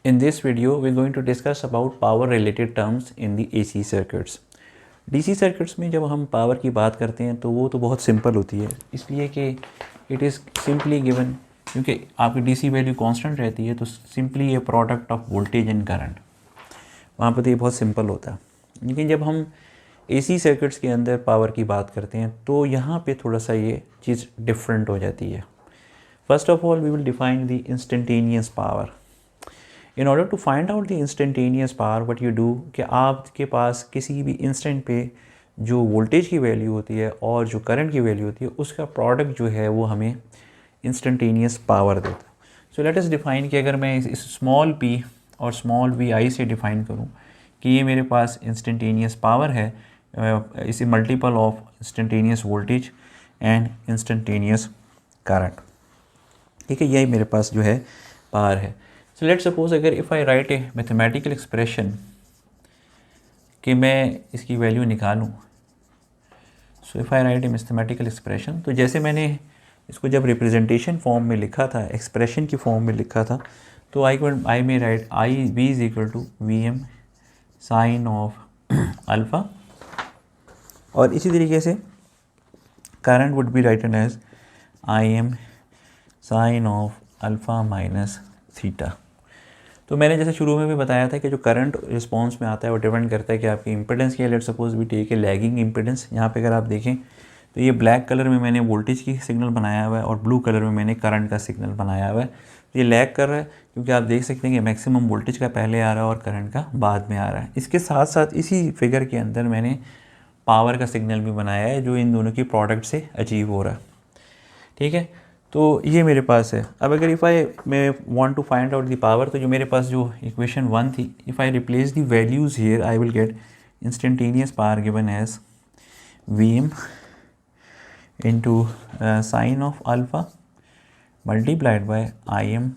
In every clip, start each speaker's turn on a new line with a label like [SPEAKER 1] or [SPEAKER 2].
[SPEAKER 1] In this video, we're going to discuss about power related terms in the AC circuits. DC circuits में जब हम power की बात करते हैं तो वो तो बहुत सिंपल होती है, इसलिए कि इट इज़ सिंपली गिवन, क्योंकि आपकी DC वैल्यू कांस्टेंट रहती है तो सिंपली ये product of voltage and current, वहाँ पर तो ये बहुत सिंपल होता है। लेकिन जब हम AC सर्किट्स के अंदर पावर की बात करते हैं तो यहाँ पे थोड़ा सा ये चीज़ डिफरेंट हो जाती है। First of all we will define the instantaneous power. In order to find out the instantaneous power what you do कि आपके पास किसी भी इंस्टेंट पे जो वोल्टेज की वैल्यू होती है और जो करंट की वैल्यू होती है उसका प्रोडक्ट जो है वो हमें इंस्टेंटेनियस पावर देता है। सो लेट अस डिफाइन कि अगर मैं इस स्मॉल p और स्मॉल vi से डिफाइन करूँ कि ये मेरे पास इंस्टेंटेनियस पावर है, इसे multiple of instantaneous voltage and instantaneous current, ठीक है, यही मेरे पास जो है पावर है। सो लेट सपोज अगर if I right A mathematical expression कि मैं इसकी वैल्यू निकालूं, सो if I right A mathematical expression, तो जैसे मैंने इसको जब रिप्रेजेंटेशन फॉर्म में लिखा था, एक्सप्रेशन की फॉर्म में लिखा था, तो I may write I V is equal to V M sine of alpha, और इसी तरीके से current would be written as I M sine of alpha minus theta. तो मैंने जैसे शुरू में भी बताया था कि जो करंट रिस्पांस में आता है वो डिपेंड करता है कि आपकी इम्पिडेंस क्या है। Let suppose we take a lagging impedance. यहाँ पे अगर आप देखें तो ये ब्लैक कलर में मैंने वोल्टेज की सिग्नल बनाया हुआ है और ब्लू कलर में मैंने करंट का सिग्नल बनाया हुआ है। तो ये लैग कर रहा है क्योंकि आप देख सकते हैं कि मैक्सिमम वोल्टेज का पहले आ रहा है और करंट का बाद में आ रहा है। इसके साथ साथ इसी फिगर के अंदर मैंने पावर का सिग्नल भी बनाया है जो इन दोनों की प्रोडक्ट से अचीव हो रहा है, ठीक है। तो ये मेरे पास है। अब अगर मैं want to find out the power, तो जो मेरे पास जो इक्वेशन 1 थी, if I replace the values here I will get instantaneous power given as V M into sine of alpha multiplied by I M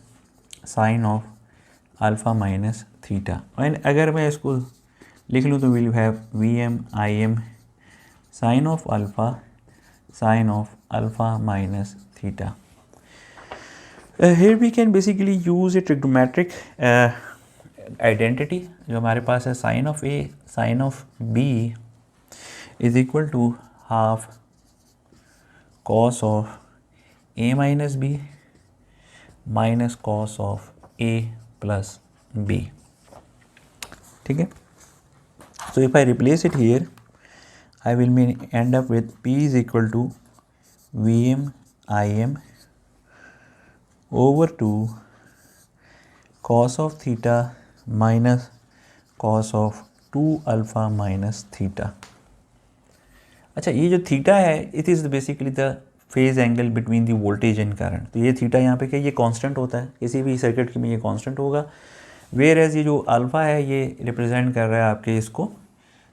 [SPEAKER 1] sine of alpha minus theta. And अगर मैं इसको लिख लूँ तो will have V M I M sine of alpha sine of alpha minus theta. Here we can basically use a trigonometric identity जो हमारे पास है, sine of A sine of B is equal to half cos of A minus B minus cos of A plus B, ठीक है। So if I replace it here I will end up with P is equal to Vm Im over 2 cos of theta minus cos of 2 alpha minus theta। अच्छा, ये जो theta है it is basically the phase angle between the voltage and current. तो ये theta यहाँ पे क्या, ये कांस्टेंट होता है, किसी भी सर्किट में ये कांस्टेंट होगा। वेयर एज ये जो अल्फ़ा है ये रिप्रेजेंट कर रहा है आपके इसको,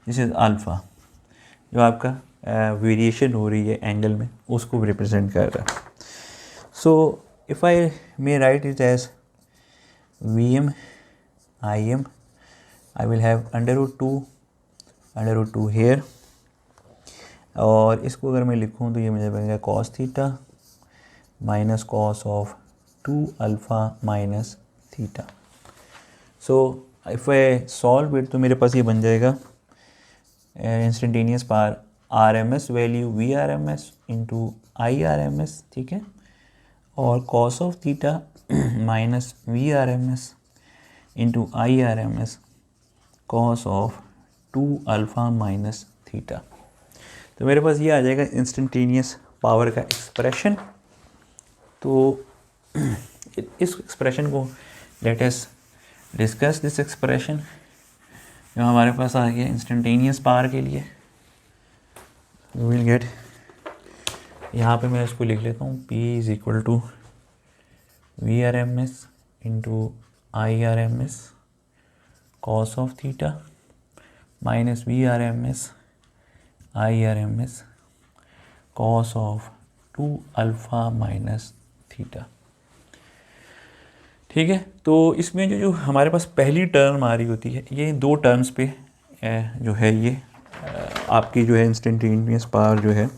[SPEAKER 1] दिस इज़ अल्फ़ा, जो आपका वेरिएशन हो रही है एंगल में उसको रिप्रेजेंट कर रहा है। सो if I may write it as Vm Im, I will have under root 2 here, और इसको अगर मैं लिखूँ तो ये मुझे बनेगा cos theta minus cos of 2 alpha minus theta. So if I solve it तो मेरे पास ये बन जाएगा instantaneous power R M S value V R M S into I R M S, ठीक है, और cos of theta minus V R M S into I R M S cos of 2 alpha minus theta. तो मेरे पास ये आ जाएगा instantaneous power का expression. तो इस एक्सप्रेशन को let us discuss this expression जो हमारे पास आ गया इंस्टेंटेनियस पावर के लिए। वी विल गेट, यहाँ पे मैं इसको लिख लेता हूँ, P is equal to V R M S into I R M S cos of theta minus V R M S I R M S cos of 2 alpha minus theta, ठीक है। तो इसमें जो हमारे पास पहली टर्म आ रही होती है, ये 2 टर्म्स पे जो है ये आपकी जो है इंस्टेंटेनियस पावर जो है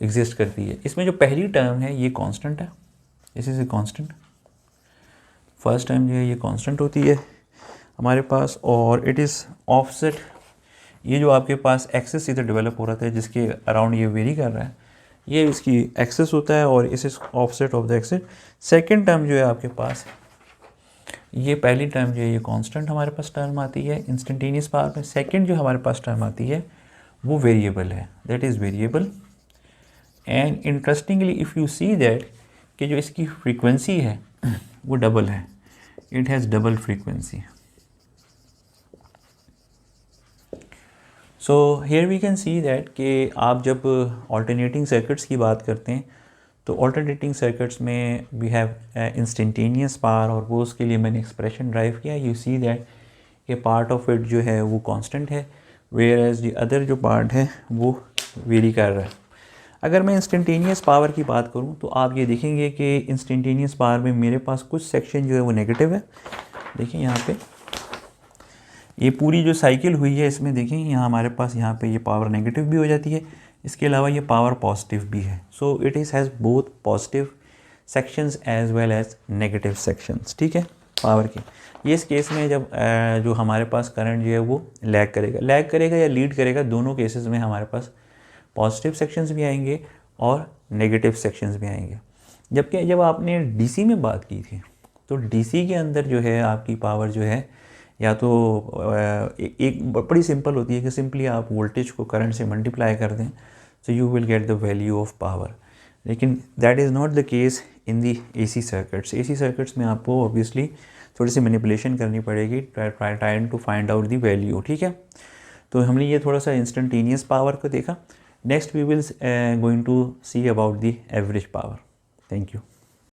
[SPEAKER 1] एग्जिस्ट करती है। इसमें जो पहली टर्म है ये कांस्टेंट है, this is a constant. First term जो है ये कांस्टेंट होती है हमारे पास, और इट इज़ ऑफसेट। ये जो आपके पास एक्सेस इधर डेवलप हो रहा था जिसके अराउंड ये वेरी कर रहा है, ये इसकी एक्सेस होता है और इस offset of the axis. Second term जो है आपके पास, ये पहली टर्म जो है ये कांस्टेंट हमारे पास टर्म आती है इंस्टेंटेनियस पावर में। सेकंड जो हमारे पास टर्म आती है वो वेरिएबल है, that is variable. And interestingly if you see that कि जो इसकी फ्रीक्वेंसी है वो डबल है, it has double frequency. So here we can see that कि आप जब ऑल्टरनेटिंग सर्किट्स की बात करते हैं तो ऑल्टरनेटिंग सर्किट्स में वी हैव इंस्टेंटेनियस पावर, और वो उसके लिए मैंने एक्सप्रेशन ड्राइव किया। यू सी दैट कि पार्ट ऑफ इट जो है वो कांस्टेंट है, वेयर एज द अदर जो पार्ट है वो वेरी कर रहा है। अगर मैं इंस्टेंटेनियस पावर की बात करूं तो आप ये देखेंगे कि इंस्टेंटेनियस पावर में मेरे पास कुछ सेक्शन जो है वो नेगेटिव है। देखिए यहाँ पे ये पूरी जो साइकिल हुई है इसमें देखें यहाँ हमारे पास यहाँ पे ये पावर नेगेटिव भी हो जाती है, इसके अलावा ये पावर पॉजिटिव भी है। So it is has both positive sections as well as negative sections, ठीक है, पावर के। ये इस केस में जब जो हमारे पास करंट जो है वो लैग करेगा या लीड करेगा, दोनों केसेस में हमारे पास पॉजिटिव सेक्शंस भी आएंगे और नेगेटिव सेक्शंस भी आएंगे। जबकि जब आपने डीसी में बात की थी तो डीसी के अंदर जो है आपकी पावर जो है या तो एक बड़ी सिंपल होती है कि सिंपली आप वोल्टेज को करंट से मल्टीप्लाई कर दें, so you will get the value of power. लेकिन that is not the case in the AC circuits. AC circuits में आपको ऑब्वियसली थोड़ी सी मैनिपुलेशन करनी पड़ेगी trying to find out the value, ठीक है। तो हमने ये थोड़ा सा इंस्टेंटेनियस पावर को देखा। Next we will going to see about the average power. Thank you.